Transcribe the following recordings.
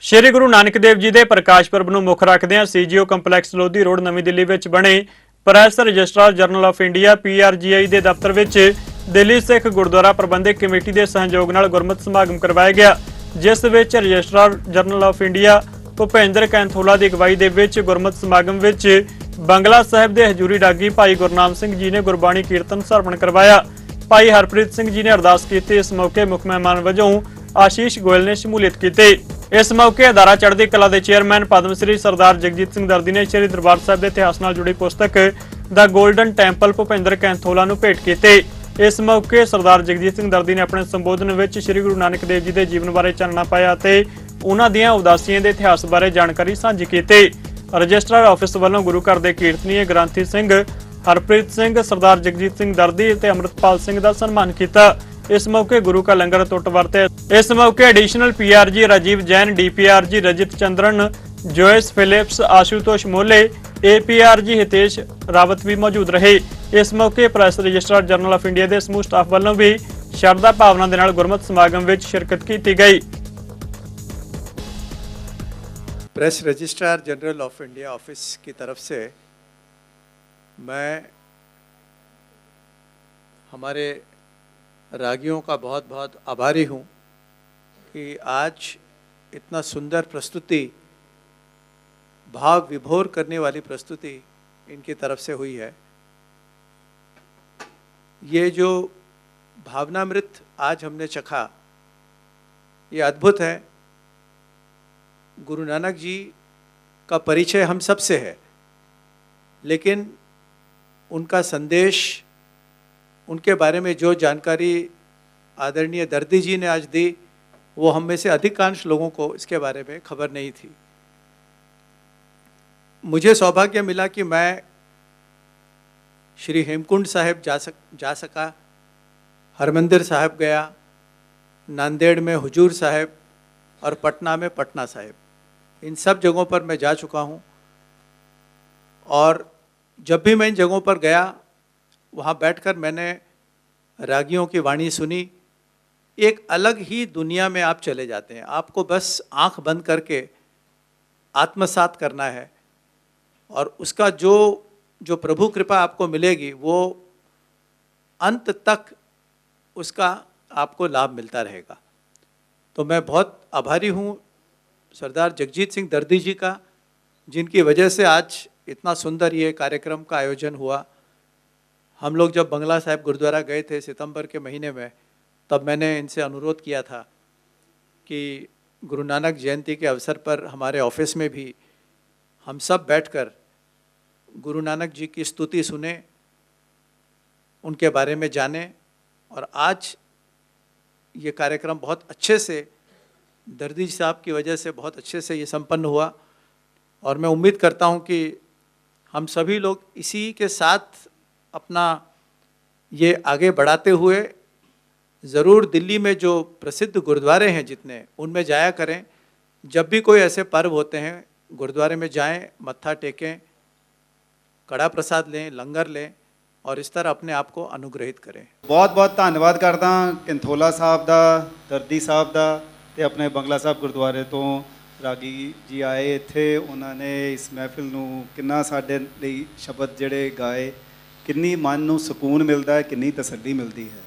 ਸ਼੍ਰੀ ਗੁਰੂ ਨਾਨਕ ਦੇਵ ਜੀ ਦੇ ਪ੍ਰਕਾਸ਼ ਪੁਰਬ ਨੂੰ ਮੁੱਖ ਰੱਖਦਿਆਂ ਸੀਜੀਓ ਕੰਪਲੈਕਸ ਲੋਧੀ ਰੋਡ ਨਵੀਂ ਦਿੱਲੀ ਵਿੱਚ ਬਣੇ press registrar general of India PRGI ਦੇ ਦਫ਼ਤਰ ਵਿੱਚ ਦਿੱਲੀ ਸਿੱਖ ਗੁਰਦੁਆਰਾ ਪ੍ਰਬੰਧਕ ਕਮੇਟੀ ਦੇ ਸਹਿਯੋਗ ਨਾਲ ਗੁਰਮਤਿ ਸਮਾਗਮ ਕਰਵਾਇਆ ਗਿਆ, ਜਿਸ ਵਿੱਚ registrar general of India Bhupinder Kainthola ਦੀ ਅਗਵਾਈ ਦੇ ਵਿੱਚ ਗੁਰਮਤਿ ਸਮਾਗਮ ਵਿੱਚ ਬੰਗਲਾ ਸਾਹਿਬ ਦੇ ਹਜੂਰੀ ਡਾਗੀ ਭਾਈ ਗੁਰਨਾਮ ਸਿੰਘ ਜੀ ਨੇ ਗੁਰਬਾਣੀ ਕੀਰਤਨ ਸਰਵਣ ਕਰਵਾਇਆ। ਭਾਈ ਹਰਪ੍ਰੀਤ ਸਿੰਘ ਜੀ ਨੇ ਅਰਦਾਸ ਕੀਤੀ। ਇਸ ਮੌਕੇ ਮੁੱਖ ਮਹਿਮਾਨ ਵਜੋਂ ਆਸ਼ੀਸ਼ ਗੋਇਲ ਨੇ ਸ਼ਮੂਲੀਅਤ ਕੀਤੀ। इस मौके अदारा चढ़दी कला के चेयरमैन पद्मश्री सरदार जगजीत सिंह दर्दी ने श्री दरबार साहिब के इतिहास नाल जुड़ी पुस्तक the golden temple Bhupinder Kainthola नूं भेंट की। इस मौके सरदार जगजीत सिंह दर्दी ने अपने संबोधन में श्री गुरु नानक देव जी के जीवन बारे चानना पाया ते उन्हां दीआं उदासियां दे इतिहास बारे जानकारी साझी की। रजिस्ट्रार ऑफिस वालों गुरु घर के कीर्तनीय ग्रंथी सिंह हरप्रीत सिंह, सरदार जगजीत सिंह दर्दी ते अमृतपाल सिंह का सन्मान किया। इस मौके गुरु का लंगर टुट वरते। इस मौके additional PRG Rajiv Jain, DPRG Rajit Chandran, Joyce Phillips, Ashutosh Mole, APRG Hitesh Rawat भी मौजूद रहे। इस मौके press registrar general of India के समूह स्टाफ वालों भी शरधा भावना के नाल गुरमति समागम में शिरकत की गई। Press registrar general of India office की तरफ से मैं हमारे रागियों का बहुत बहुत आभारी हूँ कि आज इतना सुंदर प्रस्तुति, भाव विभोर करने वाली प्रस्तुति इनकी तरफ से हुई है। ये जो भावनामृत आज हमने चखा, ये अद्भुत है। गुरु नानक जी का परिचय हम सब से है, लेकिन उनका संदेश, उनके बारे में जो जानकारी आदरणीय दर्दी जी ने आज दी, वो हम में से अधिकांश लोगों को इसके बारे में खबर नहीं थी। मुझे सौभाग्य मिला कि मैं श्री हेमकुंड साहिब जा सका, हरमंदिर साहिब गया, नांदेड़ में हुजूर साहिब और पटना में पटना साहिब, इन सब जगहों पर मैं जा चुका हूँ। और जब भी मैं इन जगहों पर गया, वहाँ बैठकर मैंने रागियों की वाणी सुनी। एक अलग ही दुनिया में आप चले जाते हैं। आपको बस आंख बंद करके आत्मसात करना है और उसका जो प्रभु कृपा आपको मिलेगी, वो अंत तक उसका आपको लाभ मिलता रहेगा। तो मैं बहुत आभारी हूँ सरदार जगजीत सिंह दर्दी जी का, जिनकी वजह से आज इतना सुंदर ये कार्यक्रम का आयोजन हुआ। हम लोग जब बंगला साहिब गुरुद्वारा गए थे सितंबर के महीने में, तब मैंने इनसे अनुरोध किया था कि गुरु नानक जयंती के अवसर पर हमारे ऑफिस में भी हम सब बैठकर गुरु नानक जी की स्तुति सुने, उनके बारे में जाने। और आज ये कार्यक्रम बहुत अच्छे से दर्दी साहब की वजह से बहुत अच्छे से ये संपन्न हुआ। और मैं उम्मीद करता हूँ कि हम सभी लोग इसी के साथ अपना ये आगे बढ़ाते हुए ज़रूर दिल्ली में जो प्रसिद्ध गुरुद्वारे हैं जितने, उनमें जाया करें। जब भी कोई ऐसे पर्व होते हैं, गुरुद्वारे में जाएं, मत्था टेकें, कड़ा प्रसाद लें, लंगर लें और इस तरह अपने आप को अनुग्रहित करें। बहुत बहुत धन्यवाद करता कैंथोला साहब का, दर्दी साहब का, ते अपने बंगला साहब गुरुद्वारे तो रागी जी आए इत्थे। उन्होंने इस महफिल नूं किन्ना साडे लई शब्द जिहड़े गाए, किन्नी मन नूं सुकून मिलता है, किन्नी तसल्ली मिलती है।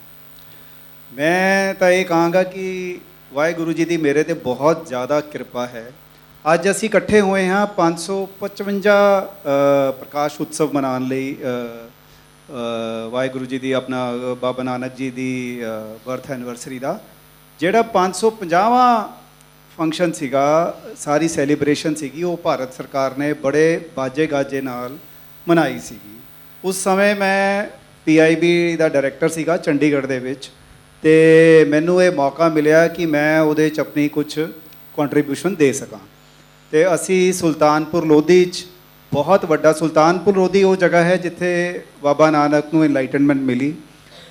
मैं तो ये कहांगा कि वाहिगुरू जी की मेरे ते बहुत ज़्यादा कृपा है। अज असी इकट्ठे हुए हैं 555 प्रकाश उत्सव मनाने लई, वाहिगुरू जी की अपना बाबा नानक जी की बर्थ एनिवर्सरी का जिहड़ा 550वां फंक्शन सीगा, सारी सैलीब्रेशन सीगी, वो भारत सरकार ने बड़े बाजे गाजे नाल मनाई सीगी। उस समय मैं PIB का डायरैक्टर सीगा चंडीगढ़ दे विच, ते मैनू ये मौका मिलिया कि मैं उहदे च अपनी कुछ कंट्रीब्यूशन दे सकां। ते असी सुल्तानपुर लोधी च, बहुत वड्डा सुल्तानपुर लोधी वो जगह है जिथे बाबा नानक नूं इनलाइटनमेंट मिली।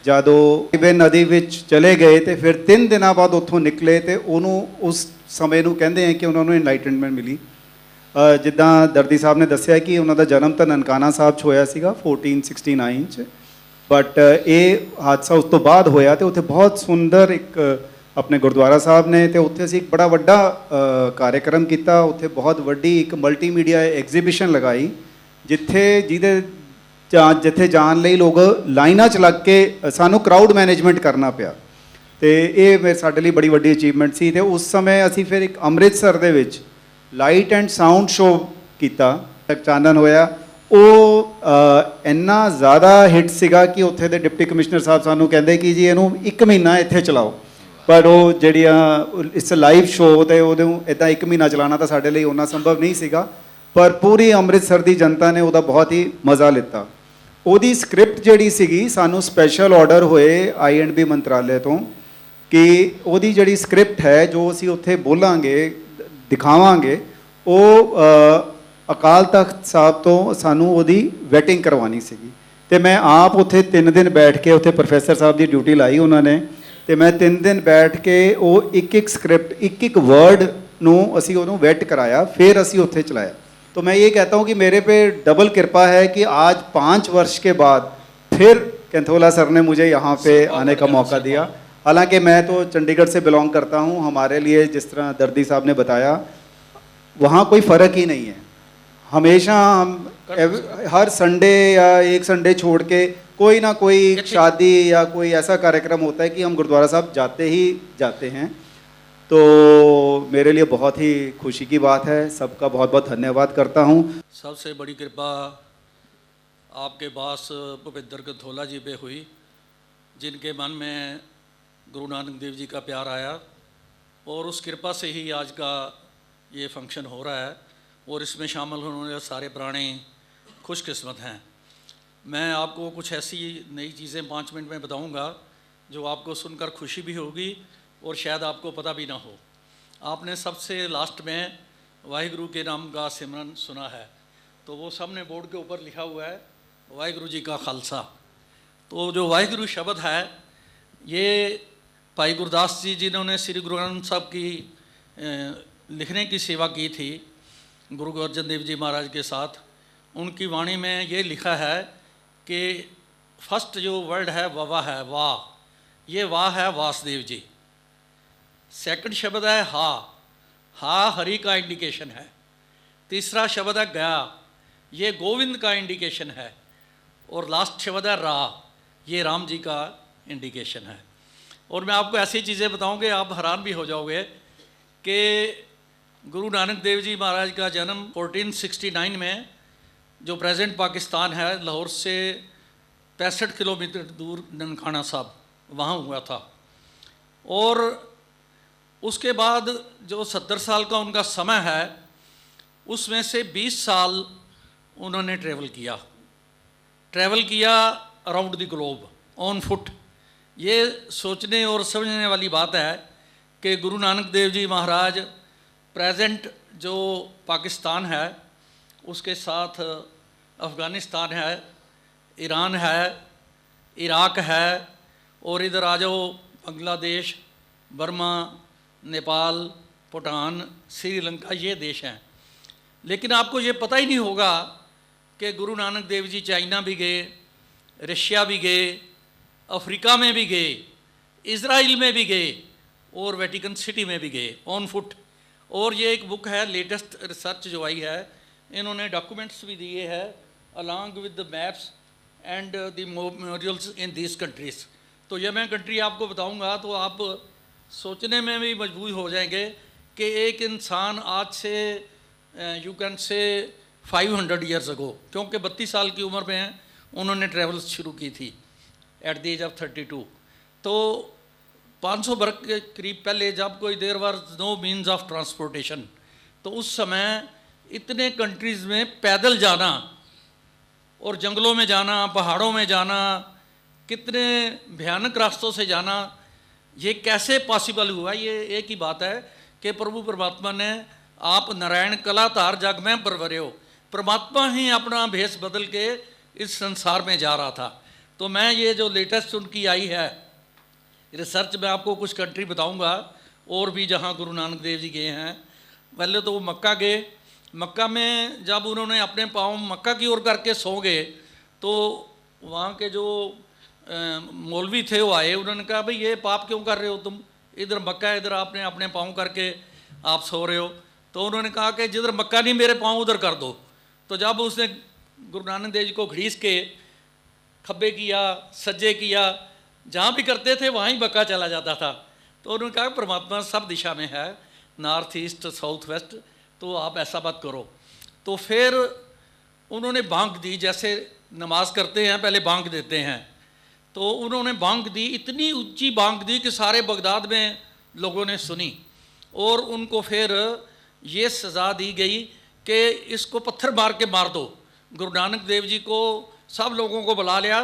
जदों टिबे नदी विच चले गए तो फिर 3 दिनों बाद उत्थों निकले तो उन्होंने उस समय नूं कहंदे हैं कि उन्होंने इनलाइटनमेंट मिली। जिद्दां दर्दी साहब ने दस्सिया कि उन्होंने जन्म तो ननकाना साहब च होया सीगा 1469 च, बट ये हादसा उस तो बाद होया तो उत्थे बहुत सुंदर एक ਆਪਣੇ ਗੁਰਦੁਆਰਾ ਸਾਹਿਬ ਨੇ ਤੇ ਉੱਥੇ ਅਸੀਂ ਇੱਕ ਬੜਾ ਵੱਡਾ ਕਾਰਜਕ੍ਰਮ ਕੀਤਾ। ਉੱਥੇ ਬਹੁਤ ਵੱਡੀ ਇੱਕ ਮਲਟੀਮੀਡੀਆ ਐਗਜ਼ੀਬਿਸ਼ਨ ਲਗਾਈ ਜਿੱਥੇ ਜਾਣ ਲਈ ਲੋਕ ਲਾਈਨਾਂ 'ਚ ਲੱਗ ਕੇ ਸਾਨੂੰ ਕਰਾਊਡ ਮੈਨੇਜਮੈਂਟ ਕਰਨਾ ਪਿਆ ਤੇ ਇਹ ਸਾਡੇ ਲਈ ਬੜੀ ਵੱਡੀ ਅਚੀਵਮੈਂਟ ਸੀ। ਤੇ ਉਸ ਸਮੇਂ ਅਸੀਂ ਫਿਰ ਇੱਕ ਅੰਮ੍ਰਿਤਸਰ ਦੇ ਵਿੱਚ ਲਾਈਟ ਐਂਡ ਸਾਊਂਡ ਸ਼ੋਅ ਕੀਤਾ, ਚਾਨਣ ਹੋਇਆ। ਉਹ ਇੰਨਾ ਜ਼ਿਆਦਾ ਹਿੱਟ ਸੀਗਾ ਕਿ ਉੱਥੇ ਦੇ ਡਿਪਟੀ ਕਮਿਸ਼ਨਰ ਸਾਹਿਬ ਸਾਨੂੰ ਕਹਿੰਦੇ ਕਿ ਜੀ ਇਹਨੂੰ 1 ਮਹੀਨਾ ਇੱਥੇ ਚਲਾਓ, ਪਰ ਉਹ ਜਿਹੜੀਆਂ ਇਸ ਲਾਈਵ ਸ਼ੋਅ ਤੇ ਉਹਨੂੰ ਇੱਦਾਂ 1 ਮਹੀਨਾ ਚਲਾਉਣਾ ਤਾਂ ਸਾਡੇ ਲਈ ਉਹਨਾਂ ਸੰਭਵ ਨਹੀਂ ਸੀਗਾ, ਪਰ ਪੂਰੀ ਅੰਮ੍ਰਿਤਸਰ ਦੀ ਜਨਤਾ ਨੇ ਉਹਦਾ ਬਹੁਤ ਹੀ ਮਜ਼ਾ ਲਿੱਤਾ। ਉਹਦੀ ਸਕ੍ਰਿਪਟ ਜਿਹੜੀ ਸੀਗੀ ਸਾਨੂੰ ਸਪੈਸ਼ਲ ਆਰਡਰ ਹੋਏ INB ਮੰਤਰਾਲੇ ਤੋਂ ਕਿ ਉਹਦੀ ਜਿਹੜੀ ਸਕ੍ਰਿਪਟ ਹੈ ਜੋ ਅਸੀਂ ਉੱਥੇ ਬੋਲਾਂਗੇ ਦਿਖਾਵਾਂਗੇ ਉਹ ਅਕਾਲ ਤਖਤ ਸਾਹਿਬ ਤੋਂ ਸਾਨੂੰ ਉਹਦੀ ਵੈਟਿੰਗ ਕਰਵਾਉਣੀ ਸੀਗੀ। ਤੇ ਮੈਂ ਆਪ ਉੱਥੇ 3 ਦਿਨ ਬੈਠ ਕੇ ਉੱਥੇ ਪ੍ਰੋਫੈਸਰ ਸਾਹਿਬ ਦੀ ਡਿਊਟੀ ਲਾਈ ਉਹਨਾਂ ਨੇ, ਤੇ ਮੈਂ 3 ਦਿਨ ਬੈਠ ਕੇ ਉਹ ਇੱਕ ਸਕ੍ਰਿਪਟ ਇੱਕ ਵਰਡ ਨੂੰ ਅਸੀਂ ਉਹਨੂੰ ਵੈਟ कराया, फिर ਅਸੀਂ ਉੱਥੇ ਚਲਾਇਆ। तो मैं ये कहता हूँ कि मेरे पे डबल कृपा है कि आज 5 वर्ष के बाद फिर कैंथोला सर ने मुझे यहाँ पे आने का मौका दिया। हालांकि मैं तो चंडीगढ़ से बिलोंग करता हूँ, हमारे लिए जिस तरह दर्दी साहब ने बताया वहाँ कोई फ़र्क ही नहीं है। हमेशा हम हर संडे या एक संडे छोड़ के कोई ना कोई शादी या कोई ऐसा कार्यक्रम होता है कि हम गुरुद्वारा साहब जाते ही जाते हैं। तो मेरे लिए बहुत ही खुशी की बात है। सबका बहुत बहुत धन्यवाद करता हूँ। सबसे बड़ी कृपा आपके पास भूपेंद्र कैंथोला जी पे हुई, जिनके मन में गुरु नानक देव जी का प्यार आया और उस कृपा से ही आज का ये फंक्शन हो रहा है और इसमें शामिल होने सारे प्राणी खुशकिस्मत हैं। मैं आपको कुछ ऐसी नई चीज़ें 5 मिनट में बताऊंगा जो आपको सुनकर खुशी भी होगी और शायद आपको पता भी ना हो। आपने सबसे लास्ट में वाहिगुरु के नाम का सिमरन सुना है, तो वो सामने बोर्ड के ऊपर लिखा हुआ है वाहिगुरु जी का खालसा। तो जो वाहिगुरु शब्द है ये भाई गुरदास जी जिन्होंने श्री गुरु ग्रंथ साहब की लिखने की सेवा की थी गुरु अर्जन देव जी महाराज के साथ, उनकी वाणी में ये लिखा है कि फर्स्ट जो वर्ड है वाह है, वाह, ये वाह है वासुदेव जी। सेकंड शब्द है हा, हा हरि का इंडिकेशन है। तीसरा शब्द है गया, ये गोविंद का इंडिकेशन है। और लास्ट शब्द है रा, ये राम जी का इंडिकेशन है। और मैं आपको ऐसी चीज़ें बताऊंगे आप हैरान भी हो जाओगे कि गुरु नानक देव जी महाराज का जन्म 1469 में जो प्रेजेंट पाकिस्तान है लाहौर से 65 किलोमीटर दूर ननकाना साहब वहाँ हुआ था। और उसके बाद जो 70 साल का उनका समय है उसमें से 20 साल उन्होंने ट्रैवल किया around the globe on foot. ये सोचने और समझने वाली बात है कि गुरु नानक देव जी महाराज प्रेजेंट जो पाकिस्तान है उसके साथ अफ़गानिस्तान है, ईरान है, इराक है और इधर आ जाओ बांग्लादेश, बर्मा, नेपाल, भूटान, श्रीलंका, ये देश हैं। लेकिन आपको ये पता ही नहीं होगा कि गुरु नानक देव जी चाइना भी गए, रशिया भी गए, अफ्रीका में भी गए, इज़राइल में भी गए और वेटिकन सिटी में भी गए ऑन फुट। और ये एक बुक है लेटेस्ट रिसर्च जो आई है, इन्होंने डॉक्यूमेंट्स भी दिए हैं along with the maps and the memorials in this countries. तो ये मैं कंट्री आपको बताऊंगा तो आप सोचने में भी मजबूर हो जाएंगे कि एक इंसान आज से you can say 500 years ago, क्योंकि 32 साल की उम्र में उन्होंने ट्रैवल शुरू की थी एट द एज ऑफ 32। तो 500 वर्ष के करीब पहले जब कोई there was no means of transportation, तो उस समय इतने कंट्रीज़ में पैदल जाना और जंगलों में जाना, पहाड़ों में जाना, कितने भयानक रास्तों से जाना, ये कैसे पॉसिबल हुआ? ये एक ही बात है कि प्रभु परमात्मा ने आप नारायण कलातार जग में परवरे हो, परमात्मा ही अपना भेष बदल के इस संसार में जा रहा था। तो मैं ये जो लेटेस्ट उनकी आई है रिसर्च में आपको कुछ कंट्री बताऊंगा और भी जहाँ गुरु नानक देव जी गए हैं। पहले तो वो मक्का गए, मक्का में जब उन्होंने अपने पाँव मक्का की ओर करके सो गए तो वहाँ के जो मौलवी थे वो आए, उन्होंने कहा भाई ये पाप क्यों कर रहे हो तुम, इधर मक्का, इधर आपने अपने पाँव करके आप सो रहे हो। तो उन्होंने कहा कि जिधर मक्का नहीं मेरे पाँव उधर कर दो। तो जब उसने गुरु नानक देव जी को घड़ीस के खब्बे किया, सज्जे किया, जहाँ भी करते थे वहाँ ही मक्का चला जाता था। तो उन्होंने कहा परमात्मा सब दिशा में है, नॉर्थ ईस्ट साउथ वेस्ट, तो आप ऐसा मत करो। तो फिर उन्होंने बांग दी, जैसे नमाज करते हैं पहले बांग देते हैं, तो उन्होंने बांग दी, इतनी ऊंची बांग दी कि सारे बगदाद में लोगों ने सुनी। और उनको फिर ये सज़ा दी गई कि इसको पत्थर मार के मार दो। गुरु नानक देव जी को सब लोगों को बुला लिया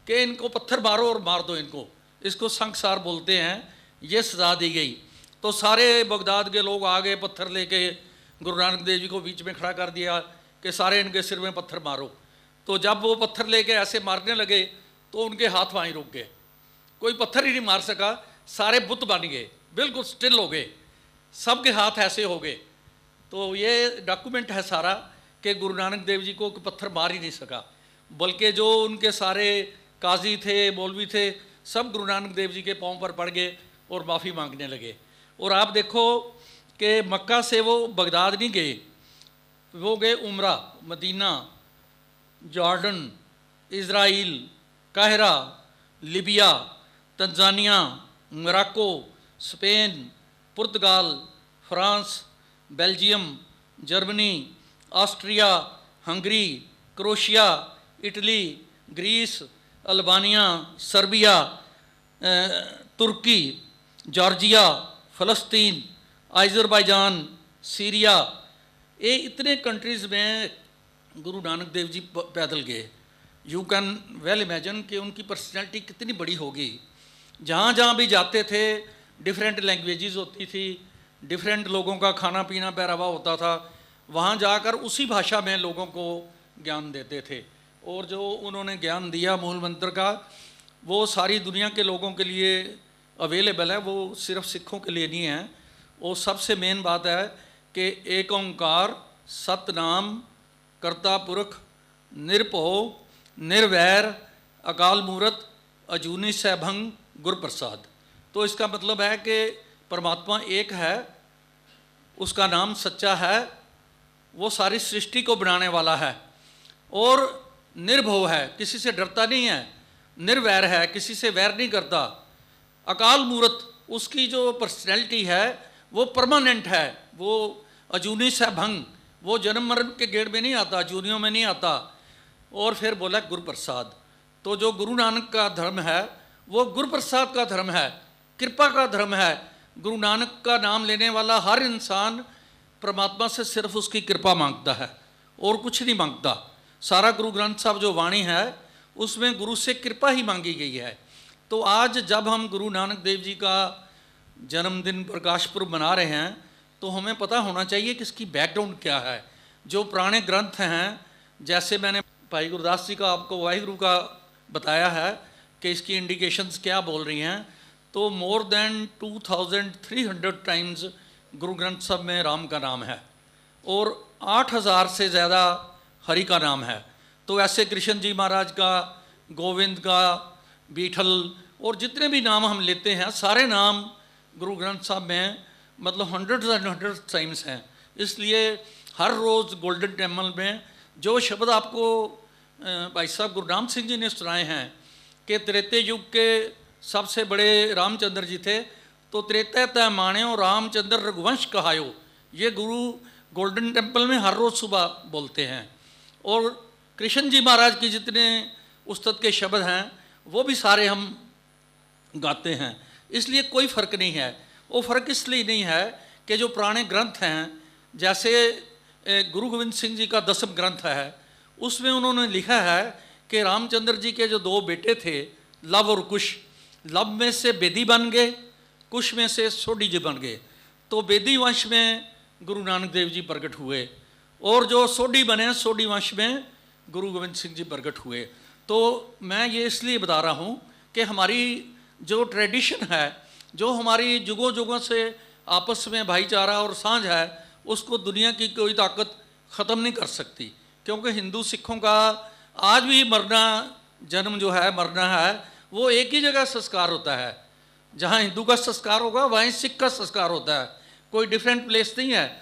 कि इनको पत्थर मारो और मार दो इनको, इसको संकसार बोलते हैं। ये सज़ा दी गई। तो सारे बगदाद के लोग आ गए, पत्थर लेके गुरु नानक देव जी को बीच में खड़ा कर दिया कि सारे इनके सिर में पत्थर मारो। तो जब वो पत्थर लेके ऐसे मारने लगे तो उनके हाथ वहीं रुक गए, कोई पत्थर ही नहीं मार सका, सारे बुत बन गए, बिल्कुल स्टिल हो गए, सबके हाथ ऐसे हो गए। तो ये डॉक्यूमेंट है सारा कि गुरु नानक देव जी को पत्थर मार ही नहीं सका, बल्कि जो उनके सारे काजी थे, मौलवी थे, सब गुरु नानक देव जी के पाँव पर पड़ गए और माफ़ी मांगने लगे। और आप देखो कि मक्का से वो बगदाद नहीं गए, वो गए उम्रा, मदीना, जॉर्डन, इज़राइल, काहिरा, Libya, Tanzania, Morocco, Spain, Portugal, France, Belgium, Germany, Austria, Hungary, Croatia, Italy, Greece, Albania, Serbia, Turkey, Georgia, फ़लस्तीन, अज़रबैजान, सीरिया, ये इतने कंट्रीज़ में गुरु नानक देव जी पैदल गए। यू कैन वेल इमेजिन कि उनकी पर्सनैलिटी कितनी बड़ी होगी। जहाँ जहाँ भी जाते थे डिफरेंट लैंग्वेजेस होती थी, डिफरेंट लोगों का खाना पीना पहरावा होता था, वहाँ जाकर उसी भाषा में लोगों को ज्ञान देते थे। और जो उन्होंने ज्ञान दिया मूल मंत्र का, वो सारी दुनिया के लोगों के लिए अवेलेबल है, वो सिर्फ सिखों के लिए नहीं है। वो सबसे मेन बात है कि एक ओंकार सतनाम कर्ता पुरख निरभव निर्वैर अकाल मूरत अजूनी सैभंग गुर प्रसाद। तो इसका मतलब है कि परमात्मा एक है, उसका नाम सच्चा है, वो सारी सृष्टि को बनाने वाला है, और निर्भव है, किसी से डरता नहीं है, निर्वैर है, किसी से वैर नहीं करता। अकाल मूरत, उसकी जो पर्सनैलिटी है वो परमानेंट है, वो अजूनी सैभंग, वो जन्म मरण के गेड़ में नहीं आता, जूनियों में नहीं आता। और फिर बोला गुरु प्रसाद। तो जो गुरु नानक का धर्म है वो गुरु प्रसाद का धर्म है, कृपा का धर्म है। गुरु नानक का नाम लेने वाला हर इंसान परमात्मा से सिर्फ उसकी कृपा मांगता है और कुछ नहीं मांगता। सारा गुरु ग्रंथ साहब जो वाणी है उसमें गुरु से कृपा ही मांगी गई है। तो आज जब हम गुरु नानक देव जी का जन्मदिन प्रकाश पुरब मना रहे हैं तो हमें पता होना चाहिए कि इसकी बैकग्राउंड क्या है। जो पुराने ग्रंथ हैं, जैसे मैंने भाई गुरदास जी का आपको वाहिगुरु का बताया है कि इसकी इंडिकेशंस क्या बोल रही हैं, तो more than 2300 times Guru Granth साहब में राम का नाम है और 8000 से ज़्यादा हरि का नाम है। तो ऐसे कृष्ण जी महाराज का, गोविंद का, बीठल और जितने भी नाम हम लेते हैं सारे नाम गुरु ग्रंथ साहब में मतलब हंड्रेड्स एंड हंड्रेड्स टाइम्स हैं। इसलिए हर रोज़ गोल्डन टेम्पल में जो शब्द आपको भाई साहब गुरनाम सिंह जी ने सुनाए हैं कि त्रेते युग के सबसे बड़े रामचंद्र जी थे, तो त्रेते तय माण्यो रामचंद्र रघुवंश कहायो, ये गुरु गोल्डन टेम्पल में हर रोज़ सुबह बोलते हैं। और कृष्ण जी महाराज की जितने उस्तद के शब्द हैं वो भी सारे हम गाते हैं। इसलिए कोई फ़र्क नहीं है। वो फ़र्क इसलिए नहीं है कि जो पुराने ग्रंथ हैं, जैसे गुरु गोविंद सिंह जी का 10वां ग्रंथ है, उसमें उन्होंने लिखा है कि रामचंद्र जी के जो 2 बेटे थे लव और कुश, लव में से बेदी बन गए, कुश में से सोडी जी बन गए। तो बेदी वंश में गुरु नानक देव जी प्रकट हुए और जो सोडी बने सोडी वंश में गुरु गोविंद सिंह जी प्रकट हुए। तो मैं ये इसलिए बता रहा हूँ कि हमारी जो ट्रेडिशन है, जो हमारी जुगों जुगों से आपस में भाईचारा और साझ है, उसको दुनिया की कोई ताकत ख़त्म नहीं कर सकती। क्योंकि हिंदू सिखों का आज भी मरना, जन्म जो है, मरना है, वो एक ही जगह संस्कार होता है। जहाँ हिंदू का संस्कार होगा वहीं सिख का संस्कार होता है, कोई डिफरेंट प्लेस नहीं है।